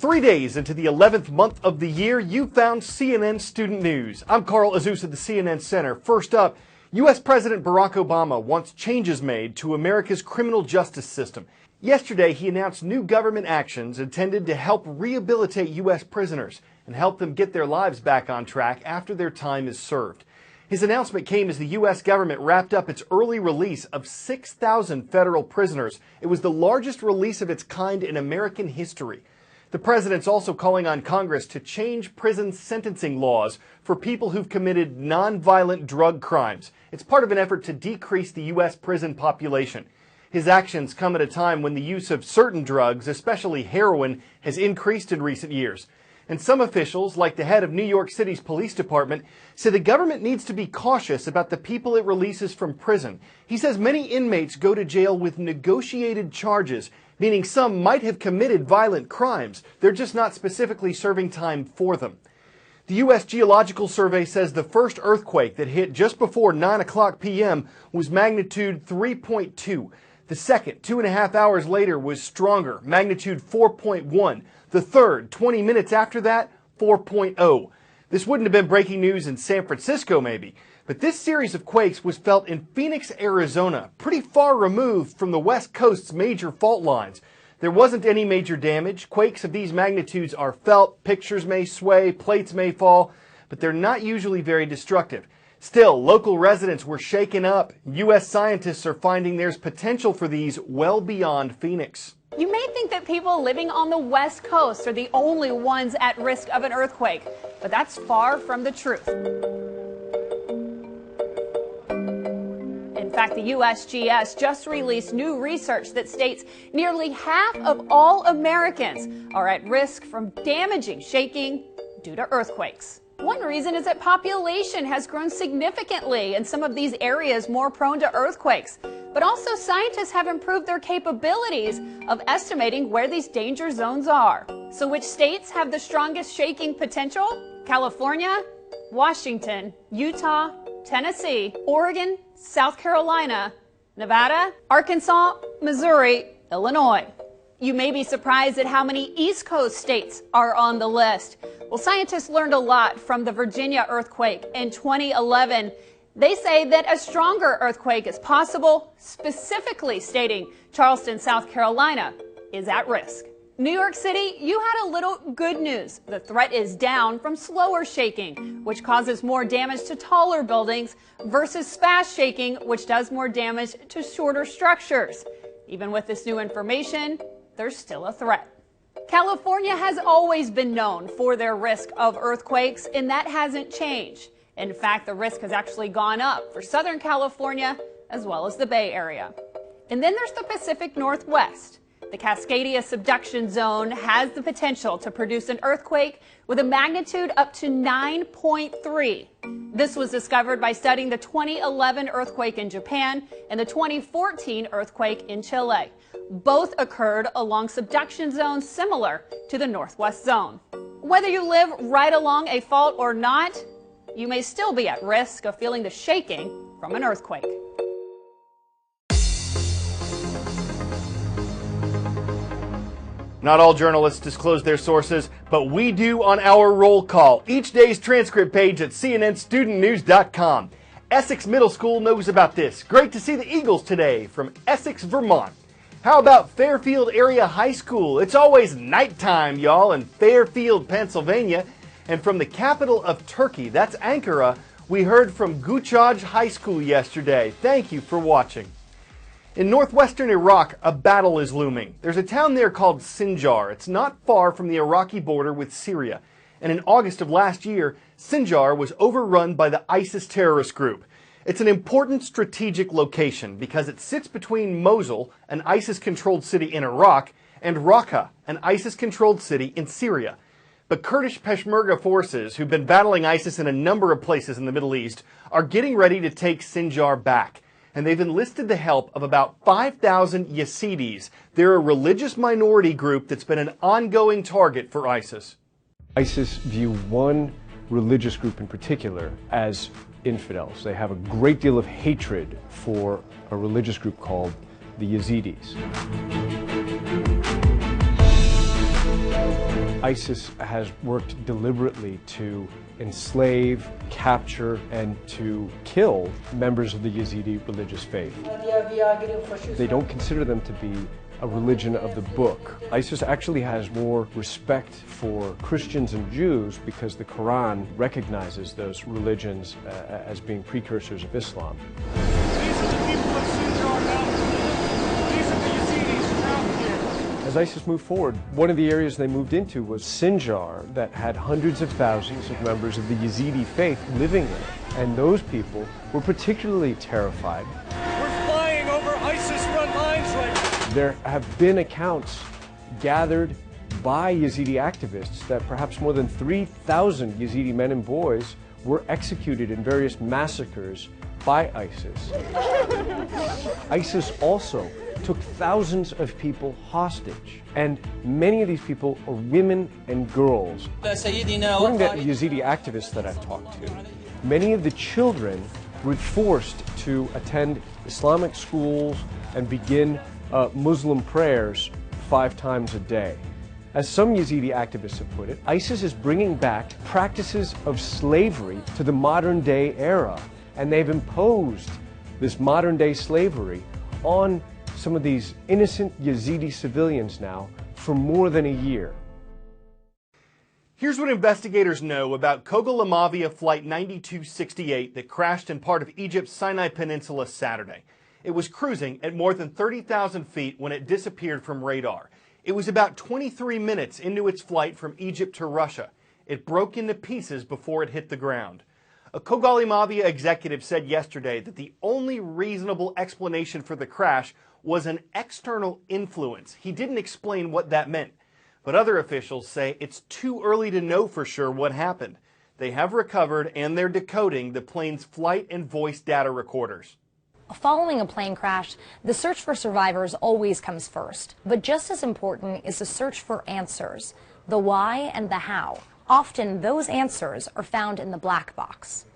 3 days into the 11th month of the year, you found CNN Student News. I'm Carl Azuz at the CNN Center. First up, U.S. President Barack Obama wants changes made to America's criminal justice system. Yesterday, he announced new government actions intended to help rehabilitate U.S. prisoners and help them get their lives back on track after their time is served. His announcement came as the U.S. government wrapped up its early release of 6,000 federal prisoners. It was the largest release of its kind in American history. The president's also calling on Congress to change prison sentencing laws for people who've committed nonviolent drug crimes. It's part of an effort to decrease the U.S. prison population. His actions come at a time when the use of certain drugs, especially heroin, has increased in recent years. And some officials, like the head of New York City's police department, say the government needs to be cautious about the people it releases from prison. He says many inmates go to jail with negotiated charges, meaning some might have committed violent crimes. They're just not specifically serving time for them. The U.S. Geological Survey says the first earthquake that hit just before 9 o'clock p.m. was magnitude 3.2. The second, 2.5 hours later, was stronger, magnitude 4.1. The third, 20 minutes after that, 4.0. This wouldn't have been breaking news in San Francisco, maybe, but this series of quakes was felt in Phoenix, Arizona, pretty far removed from the West Coast's major fault lines. There wasn't any major damage. Quakes of these magnitudes are felt, pictures may sway, plates may fall, but they're not usually very destructive. Still, local residents were shaken up. U.S. scientists are finding there's potential for these well beyond Phoenix. You may think that people living on the West Coast are the only ones at risk of an earthquake, but that's far from the truth. In fact, the USGS just released new research that states nearly half of all Americans are at risk from damaging shaking due to earthquakes. One reason is that population has grown significantly in some of these areas more prone to earthquakes. But also scientists have improved their capabilities of estimating where these danger zones are. So which states have the strongest shaking potential? California, Washington, Utah, Tennessee, Oregon, South Carolina, Nevada, Arkansas, Missouri, Illinois. You may be surprised at how many East Coast states are on the list. Well, scientists learned a lot from the Virginia earthquake in 2011. They say that a stronger earthquake is possible, specifically stating Charleston, South Carolina is at risk. New York City, you had a little good news. The threat is down from slower shaking, which causes more damage to taller buildings, versus fast shaking, which does more damage to shorter structures. Even with this new information, there's still a threat. California has always been known for their risk of earthquakes, and that hasn't changed. In fact, the risk has actually gone up for Southern California as well as the Bay Area. And then there's the Pacific Northwest. The Cascadia subduction zone has the potential to produce an earthquake with a magnitude up to 9.3. This was discovered by studying the 2011 earthquake in Japan and the 2014 earthquake in Chile. Both occurred along subduction zones similar to the Northwest Zone. Whether you live right along a fault or not, you may still be at risk of feeling the shaking from an earthquake. Not all journalists disclose their sources, but we do on our roll call. Each day's transcript page at cnnstudentnews.com. Essex Middle School knows about this. Great to see the Eagles today from Essex, Vermont. How about Fairfield Area High School? It's always nighttime, y'all, in Fairfield, Pennsylvania. And from the capital of Turkey, that's Ankara, we heard from Guchaj High School yesterday. Thank you for watching. In northwestern Iraq, a battle is looming. There's a town there called Sinjar. It's not far from the Iraqi border with Syria. And in August of last year, Sinjar was overrun by the ISIS terrorist group. It's an important strategic location because it sits between Mosul, an ISIS-controlled city in Iraq, and Raqqa, an ISIS-controlled city in Syria. But Kurdish Peshmerga forces, who've been battling ISIS in a number of places in the Middle East, are getting ready to take Sinjar back. And they've enlisted the help of about 5,000 Yazidis. They're a religious minority group that's been an ongoing target for ISIS. ISIS view one religious group in particular as infidels. They have a great deal of hatred for a religious group called the Yazidis. ISIS has worked deliberately to enslave, capture, and to kill members of the Yazidi religious faith. They don't consider them to be a religion of the book. ISIS actually has more respect for Christians and Jews because the Quran recognizes those religions as being precursors of Islam. These are the people of Sinjar now. These are the Yazidis out here. As ISIS moved forward, one of the areas they moved into was Sinjar, that had hundreds of thousands of members of the Yazidi faith living in it. And those people were particularly terrified. We're flying over ISIS front lines right now. There have been accounts gathered by Yazidi activists that perhaps more than 3,000 Yazidi men and boys were executed in various massacres by ISIS. ISIS also took thousands of people hostage, and many of these people are women and girls. According to Yazidi activists that I've talked to, many of the children were forced to attend Islamic schools and begin Muslim prayers 5 times a day. As some Yazidi activists have put it, ISIS is bringing back practices of slavery to the modern day era, and they've imposed this modern day slavery on some of these innocent Yazidi civilians now for more than a year. Here's what investigators know about Kogalamavia Flight 9268 that crashed in part of Egypt's Sinai Peninsula Saturday. It was cruising at more than 30,000 feet when it disappeared from radar. It was about 23 minutes into its flight from Egypt to Russia. It broke into pieces before it hit the ground. A Kogalamavia executive said yesterday that the only reasonable explanation for the crash was an external influence. He didn't explain what that meant. But other officials say it's too early to know for sure what happened. They have recovered and they're decoding the plane's flight and voice data recorders. Following a plane crash, the search for survivors always comes first. But just as important is the search for answers, the why and the how. Often those answers are found in the black box.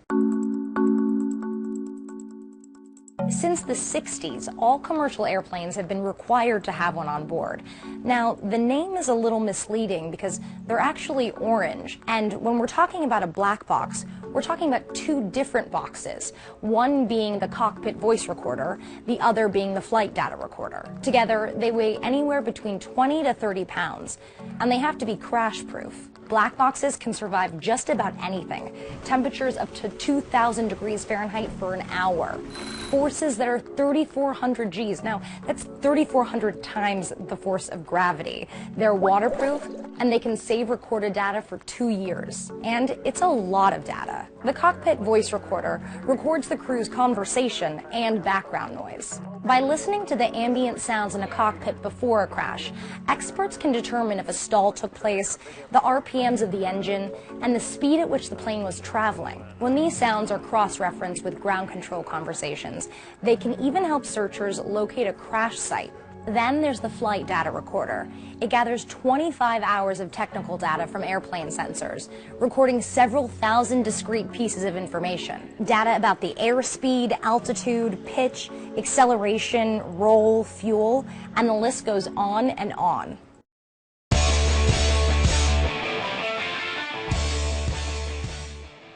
Since the 60s, all commercial airplanes have been required to have one on board. Now, the name is a little misleading because they're actually orange. And when we're talking about a black box, we're talking about 2 different boxes, one being the cockpit voice recorder, the other being the flight data recorder. Together, they weigh anywhere between 20 to 30 pounds, and they have to be crash-proof. Black boxes can survive just about anything, temperatures up to 2,000 degrees Fahrenheit for an hour, forces that are 3,400 Gs. Now, that's 3,400 times the force of gravity. They're waterproof, and they can save recorded data for 2 years. And it's a lot of data. The cockpit voice recorder records the crew's conversation and background noise. By listening to the ambient sounds in a cockpit before a crash, experts can determine if a stall took place, the RPMs of the engine, and the speed at which the plane was traveling. When these sounds are cross-referenced with ground control conversations, they can even help searchers locate a crash site. Then there's the flight data recorder. It gathers 25 hours of technical data from airplane sensors, recording several thousand discrete pieces of information. Data about the airspeed, altitude, pitch, acceleration, roll, fuel, and the list goes on and on.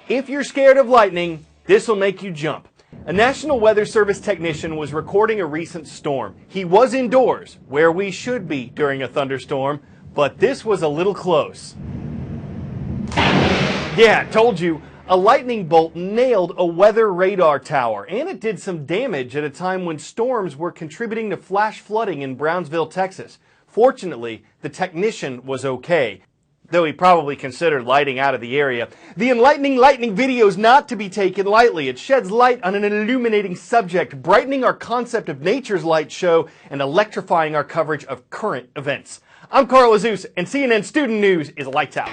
If you're scared of lightning, this will make you jump. A National Weather Service technician was recording a recent storm. He was indoors, where we should be during a thunderstorm, but this was a little close. Yeah, told you, a lightning bolt nailed a weather radar tower, and it did some damage at a time when storms were contributing to flash flooding in Brownsville, Texas. Fortunately, the technician was okay, though he probably considered lighting out of the area. The enlightening lightning video is not to be taken lightly. It sheds light on an illuminating subject, brightening our concept of nature's light show and electrifying our coverage of current events. I'm Carl Azuz, and CNN Student News is Lights Out.